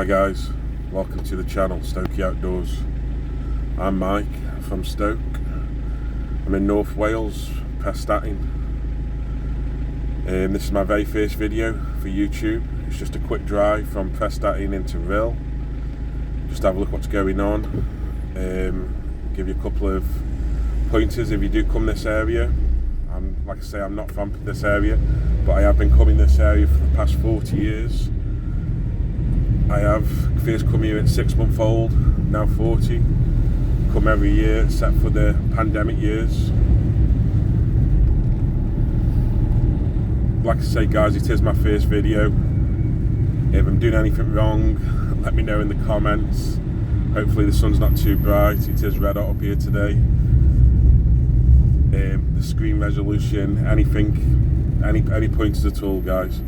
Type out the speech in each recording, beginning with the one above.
guys, welcome to the channel, Stokey Outdoors. I'm Mike from Stoke. I'm in North Wales, Prestatyn. This is my very first video for YouTube. It's just a quick drive from Prestatyn into rhyl. Just have a look what's going on. Give you a couple of pointers if you do come this area. Like I say, I'm not from this area, but I have been coming this area for the past 40 years. I have first come here at 6 months old, now 40. Come every year except for the pandemic years. Like I say guys, it is my first video. If I'm doing anything wrong, let me know in the comments. Hopefully the sun's not too bright. It is red hot up here today. The screen resolution, anything, any pointers at all guys.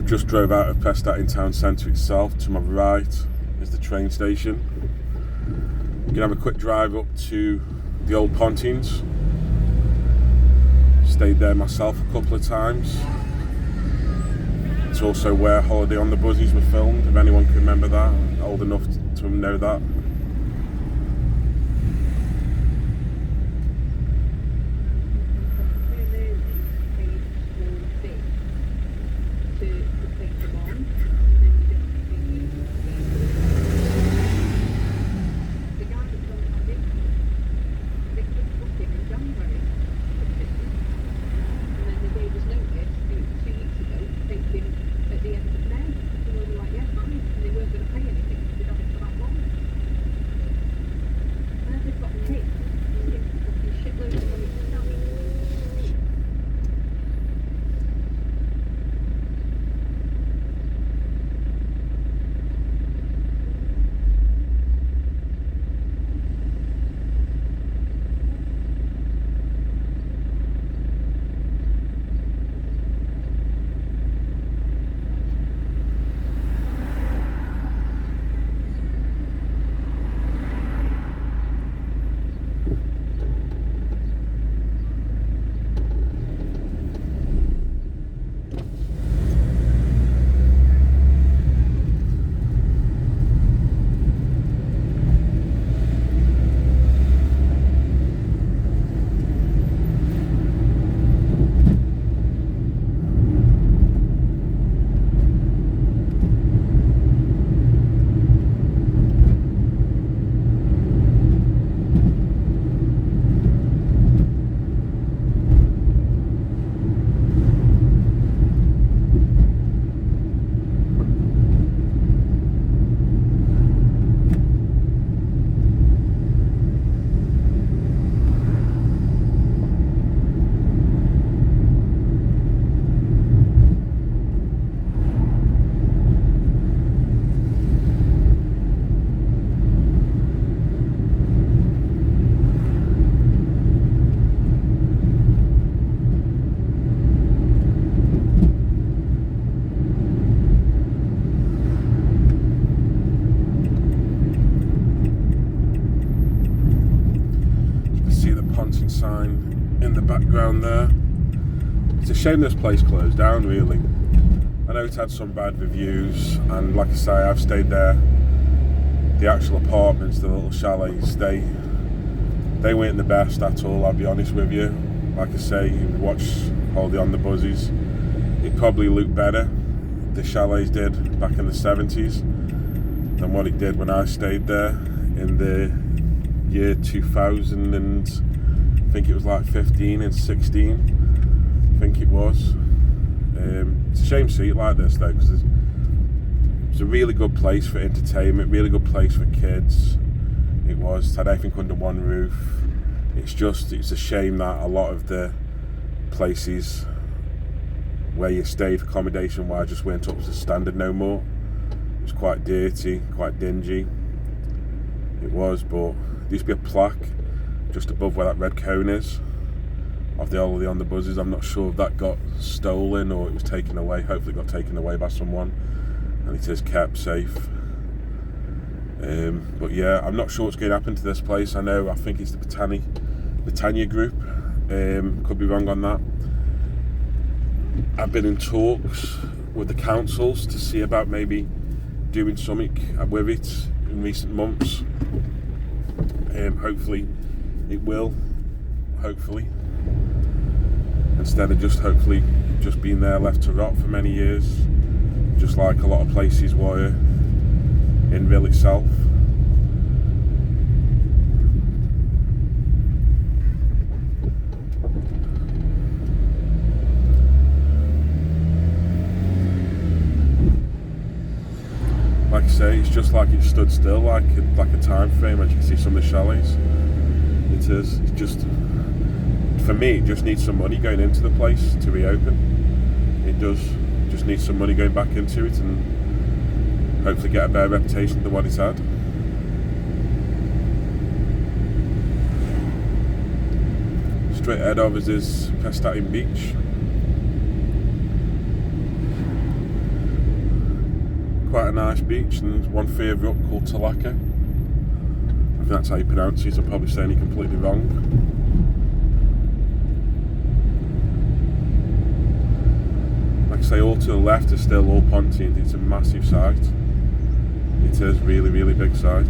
Just drove out of Prestatyn town centre itself. To my right is the train station. I'm gonna have a quick drive up to the old Pontins. Stayed there myself a couple of times. It's also where Holiday on the Buzzies were filmed, if anyone can remember that, old enough to know that. Sign in the background there. It's a shame this place closed down really. I know it's had some bad reviews, and like I say, I've stayed there. The actual apartments, the little chalets, they weren't the best at all, I'll be honest with you. Like I say, you watch Holiday on the Buzzies, it probably looked better, the chalets did back in the 70s than what it did when I stayed there in the year 2000 and I think it was like 15 and 16, I think it was. It's a shame to see it like this though, because it's a really good place for entertainment, really good place for kids. It had everything under one roof. It's a shame that a lot of the places where you stayed accommodation wise just weren't up to standard no more. It was quite dirty, quite dingy. It was, but there used to be a plaque just above where that red cone is of the Holiday on the Buzzies. I'm not sure if that got stolen or it was taken away. Hopefully it got taken away by someone and it is kept safe. But yeah, I'm not sure what's going to happen to this place. I think it's the Britannia group. Could be wrong on that. I've been in talks with the councils to see about maybe doing something with it in recent months. Hopefully it will, hopefully, instead of just being there left to rot for many years, just like a lot of places were in Rhyl itself. Like I say, it's just like it stood still, like a time frame, as you can see some of the chalets. It is. It's just, for me, it just needs some money going into the place to reopen. It does. Just needs some money going back into it and hopefully get a better reputation than what it's had. Straight ahead of us is Prestatyn Beach. Quite a nice beach, and there's one further up called Talaka. I think that's how you pronounce it. I'm probably saying it completely wrong. Like I say, all to the left is still all Pontines. It's a massive site. It is really, really big site.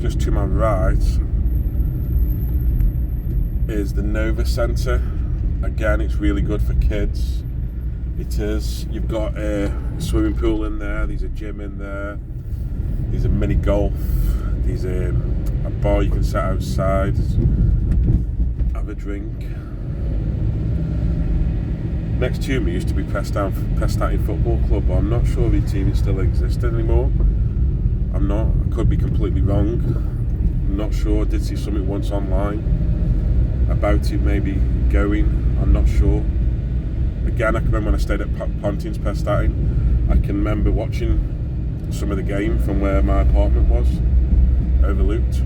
Just to my right is the Nova Centre. Again, it's really good for kids. It is. You've got a swimming pool in there, there's a gym in there, there's a mini golf, there's a bar you can sit outside, have a drink. Next to me used to be Prestatyn Football Club, but I'm not sure if the team still exists anymore. I'm not, I could be completely wrong. I'm not sure. I did see something once online about it maybe going, I'm not sure. Again, I can remember when I stayed at Pontines Prestatyn, I can remember watching some of the game from where my apartment was, overlooked.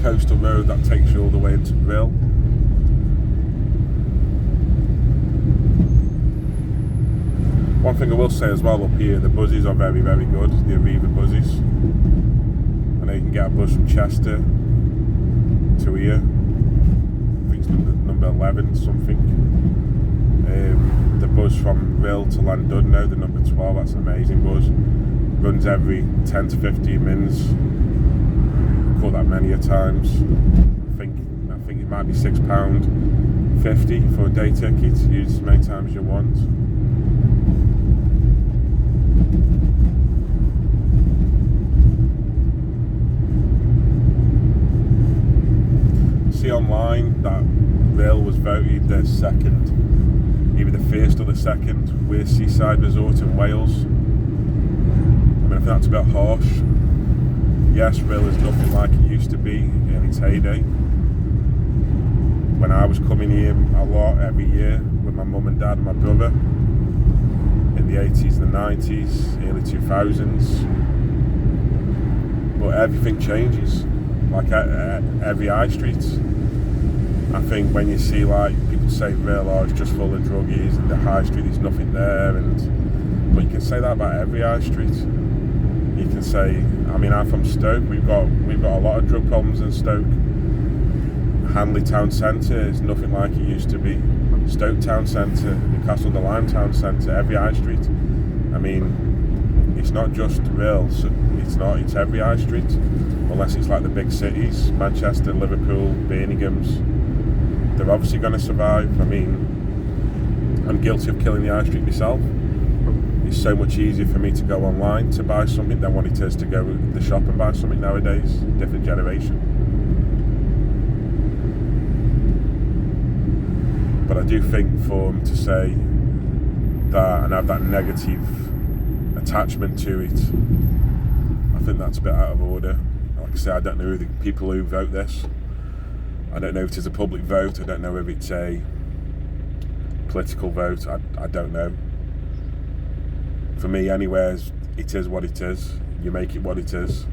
Coastal road that takes you all the way into Rhyl. One thing I will say as well up here, the buses are very, very good, the Arriva buses. I know you can get a bus from Chester to here. I think it's number 11 something. The bus from Rhyl to Llandudno, the number 12, that's an amazing bus. Runs every 10 to 15 minutes. I've caught that many a times. I think it might be £6.50 for a day ticket. Use as many times as you want. See online that Rhyl was voted the second, either the first or the second worst seaside resort in Wales. I mean, I think that's a bit harsh. Yes, Rhyl is nothing like it used to be in its heyday. When I was coming here a lot every year with my mum and dad and my brother in the 80s and the 90s, early 2000s. But everything changes, like every high street. I think when you see like people say Rhyl, it's just full of druggies, and the high street there's nothing there, but you can say that about every high street. You can say, I mean, I'm from Stoke. We've got a lot of drug problems in Stoke. Hanley Town Centre is nothing like it used to be. Stoke Town Centre, Newcastle under Lyme Town Centre, every high street. I mean, it's not just Rhyl. It's every high street, unless it's like the big cities, Manchester, Liverpool, Birmingham's. They're obviously going to survive. I mean, I'm guilty of killing the high street myself. It's so much easier for me to go online to buy something than what it is to go to the shop and buy something nowadays. Different generation. But I do think for them to say that and have that negative attachment to it, I think that's a bit out of order. Like I say, I don't know who the people who vote this. I don't know if it's a public vote. I don't know if it's a political vote. I don't know. For me, anywhere, it is what it is. You make it what it is.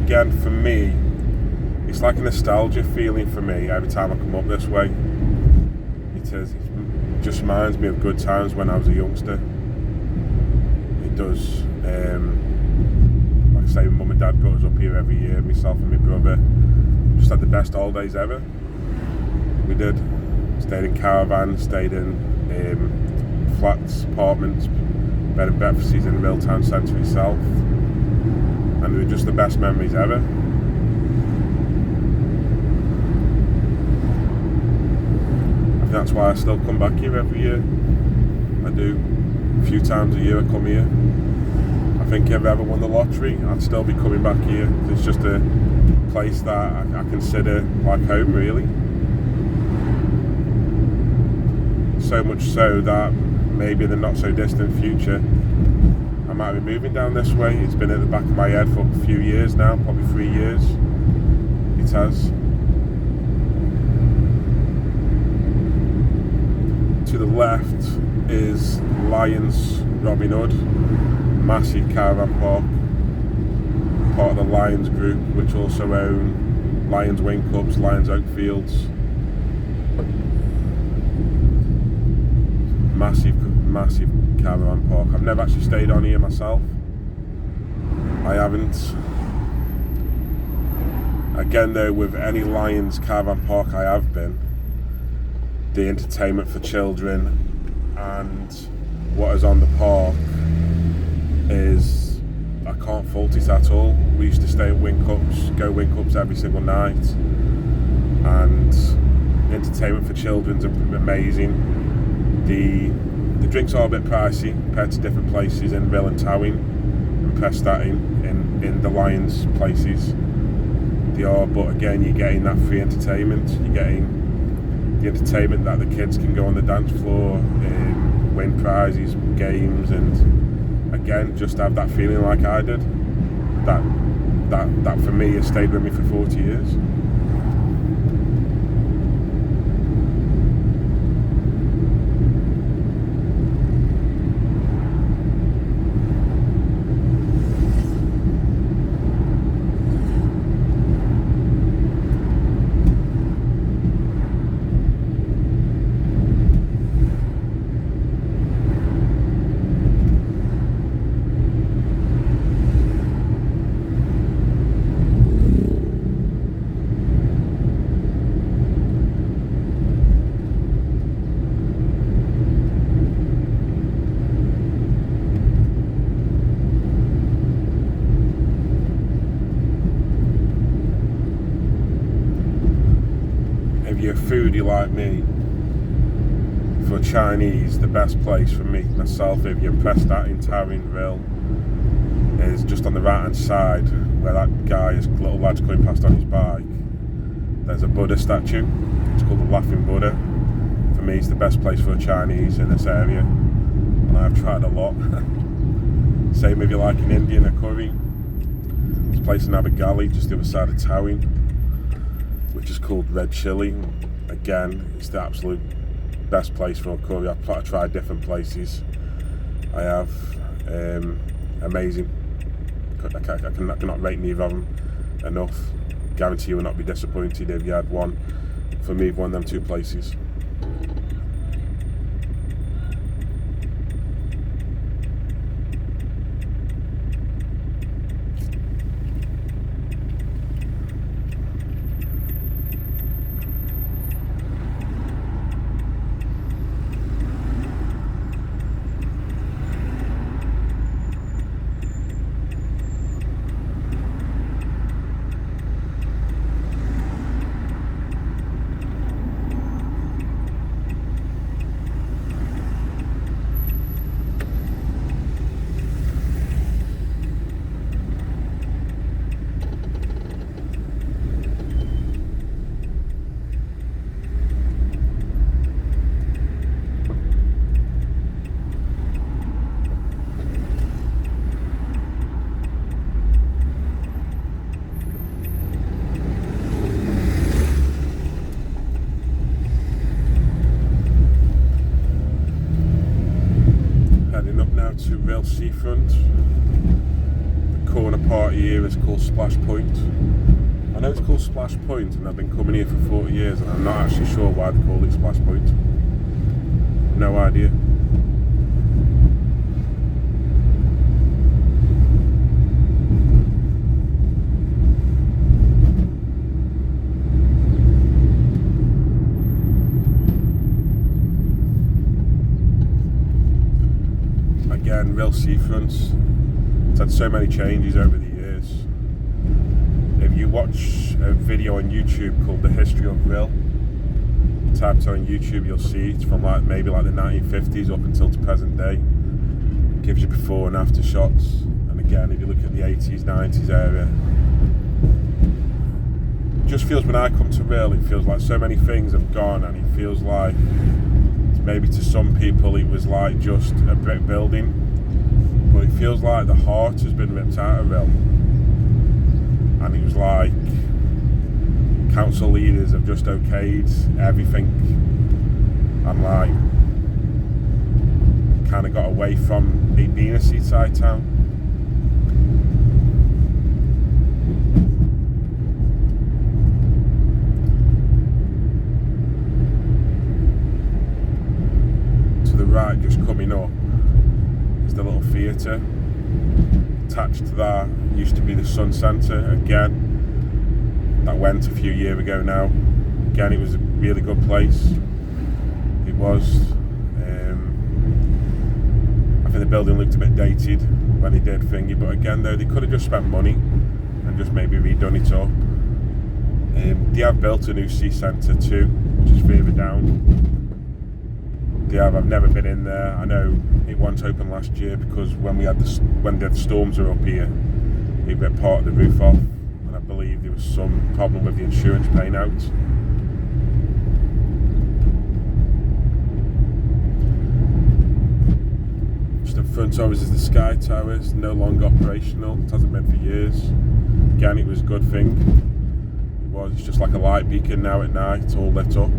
Again, for me, it's like a nostalgia feeling for me every time I come up this way. It just reminds me of good times when I was a youngster. It does. Like I say, mum and dad brought us up here every year, myself and my brother. Just had the best holidays ever. We did. Stayed in caravans, stayed in flats, apartments, bed and breakfasts in Rhyl Town Centre itself. And they were just the best memories ever. I think that's why I still come back here every year. I do. A few times a year I come here. I think if I ever won the lottery, I'd still be coming back here. It's just a place that I consider like home, really. So much so that maybe in the not so distant future I might be moving down this way. It's been at the back of my head for a few years now, probably 3 years. It has. To the left is Lions Robin Hood, massive caravan park, part of the Lions group, which also own Lions Wing Clubs, Lions Oak Fields. Massive caravan park. I've never actually stayed on here myself. I haven't. Again though, with any Lions caravan park I have been, the entertainment for children and what is on the park is, I can't fault it at all. We used to stay at go win cups every single night, and the entertainment for children's amazing. The drinks are a bit pricey compared to different places in rhyl and Towing and prestatyn in the Lions places. They are, but again, you're getting that free entertainment. You're getting the entertainment that the kids can go on the dance floor, win prizes, games, and again, just have that feeling like I did. That for me has stayed with me for 40 years. If you're a foodie like me, for Chinese, the best place for me, myself, if you're prestatyn, Towing, rhyl, is just on the right hand side where that guy, his little lad's going past on his bike. There's a Buddha statue. It's called the Laughing Buddha. For me, it's the best place for a Chinese in this area, and I've tried a lot. Same if you like an Indian, a curry. There's a place in Abergally, just the other side of Towing, which is called Red Chili. Again, it's the absolute best place for a curry. I've tried different places. I have. Amazing. I cannot rate neither of them enough. Guarantee you will not be disappointed if you had one. For me, one of them two places. To rhyl seafront. The corner part here is called Splash Point. I know it's called Splash Point, and I've been coming here for 40 years, and I'm not actually sure why they call it Splash Point. No idea. Again, rhyl seafronts. It's had so many changes over the years. If you watch a video on YouTube called The History of Rhyl, type it on YouTube, you'll see it's from maybe the 1950s up until to present day. It gives you before and after shots. And again, if you look at the 80s, 90s area, it just feels, when I come to Rhyl, it feels like so many things have gone, and it feels like maybe to some people it was like just a brick building, but it feels like the heart has been ripped out of Rhyl, and it was like council leaders have just okayed everything, and like kind of got away from it being a seaside town. Right, just coming up is the little theatre. Attached to that used to be the Sun Centre. Again, that went a few years ago now. Again, it was a really good place. It was. I think the building looked a bit dated. when they did thingy. But again, though, they could have just spent money and just maybe redone it up. They have built a new sea centre too, which is further down. I've never been in there. I know it wasn't open last year because when the storms were up here, they ripped part of the roof off, and I believe there was some problem with the insurance paying out. Just in front of us is the Sky Towers, no longer operational. It hasn't been for years. Again, it was a good thing. It's just like a light beacon now at night, all lit up.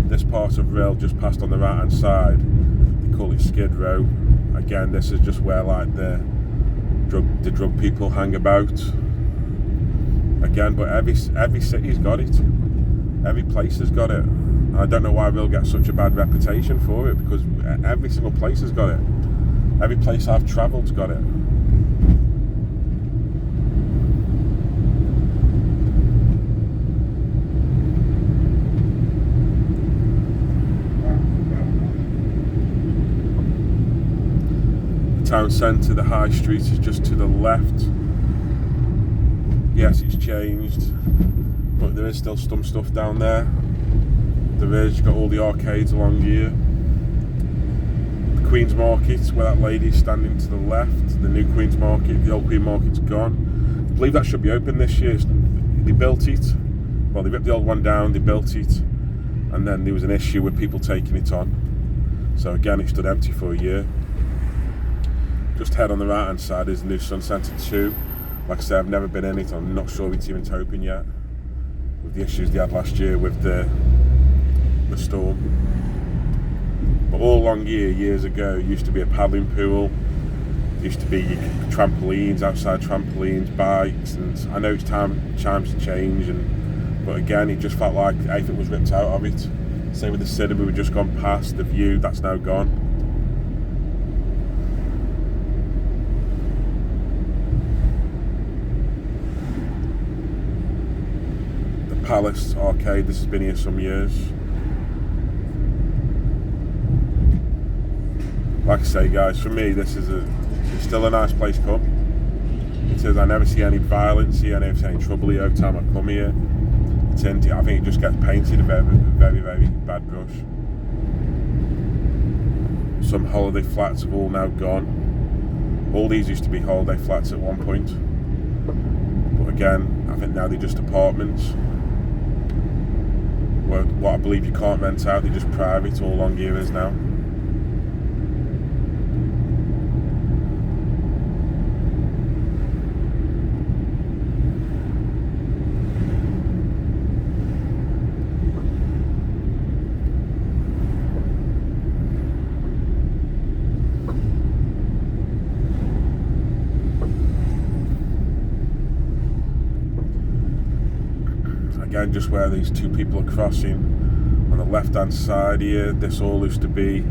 This part of rhyl just passed on the right hand side, they call it Skid Row. Again, this is just where like the drug people hang about. Again, but every city's got it, every place has got it. I don't know why rhyl gets such a bad reputation for it, because every single place has got it. Every place I've travelled's got it. Town centre, the high street is just to the left. Yes, it's changed, but there is still some stuff down there. There is, you've got all the arcades along here. The Queen's Market, where that lady's standing to the left, the new Queen's Market, the old Queen Market's gone. I believe that should be open this year. They built it, well, they ripped the old one down, they built it, and then there was an issue with people taking it on. So again, it stood empty for a year. Just head on the right hand side is the new Sun Centre 2. Like I said, I've never been in it, I'm not sure it's even open yet, with the issues they had last year with the storm. But all along here, years ago, used to be a paddling pool, there used to be trampolines, outside trampolines, bikes, and I know it's times to change, but again, it just felt like everything was ripped out of it. Same with the cinema, we've just gone past, the view, that's now gone. Palace Arcade, this has been here some years. Like I say, guys, for me this is it's still a nice place to come. It is. I never see any violence here, I never see any trouble here every time I come here. I think it just gets painted a very, very, very bad brush. Some holiday flats have all now gone. All these used to be holiday flats at one point, but again, I think now they're just apartments. What I believe you can't rent out, they're just private, all along here is now. Again, just where these two people are crossing on the left hand side here, this all used to be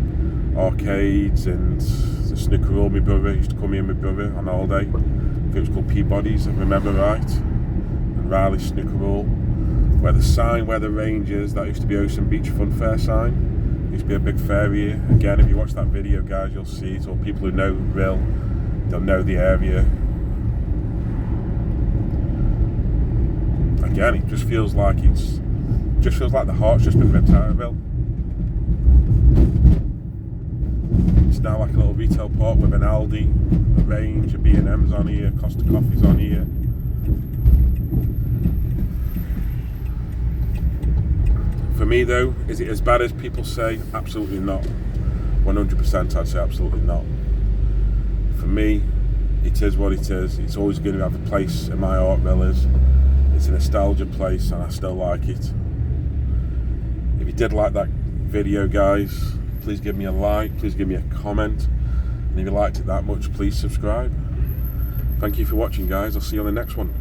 arcades and the snooker roll. My brother used to come here with my brother on holiday. I think it was called Peabody's, if I remember right, and Riley's snooker roll. Where the sign where the range is, that used to be Ocean Beach Fun Fair sign. Used to be a big fair here. Again, if you watch that video, guys, you'll see it, or people who know rhyl, they'll know the area. Again, it just feels like the heart's just been ripped out of rhyl. It's now like a little retail park with an Aldi, a Range, a B&M's on here, Costa Coffee's on here. For me though, is it as bad as people say? Absolutely not. 100% I'd say absolutely not. For me, it is what it is. It's always going to have a place in my heart, rhyl is. It's a nostalgia place and I still like it. If you did like that video, guys, please give me a like, please give me a comment, and if you liked it that much, please subscribe. Thank you for watching, guys. I'll see you on the next one.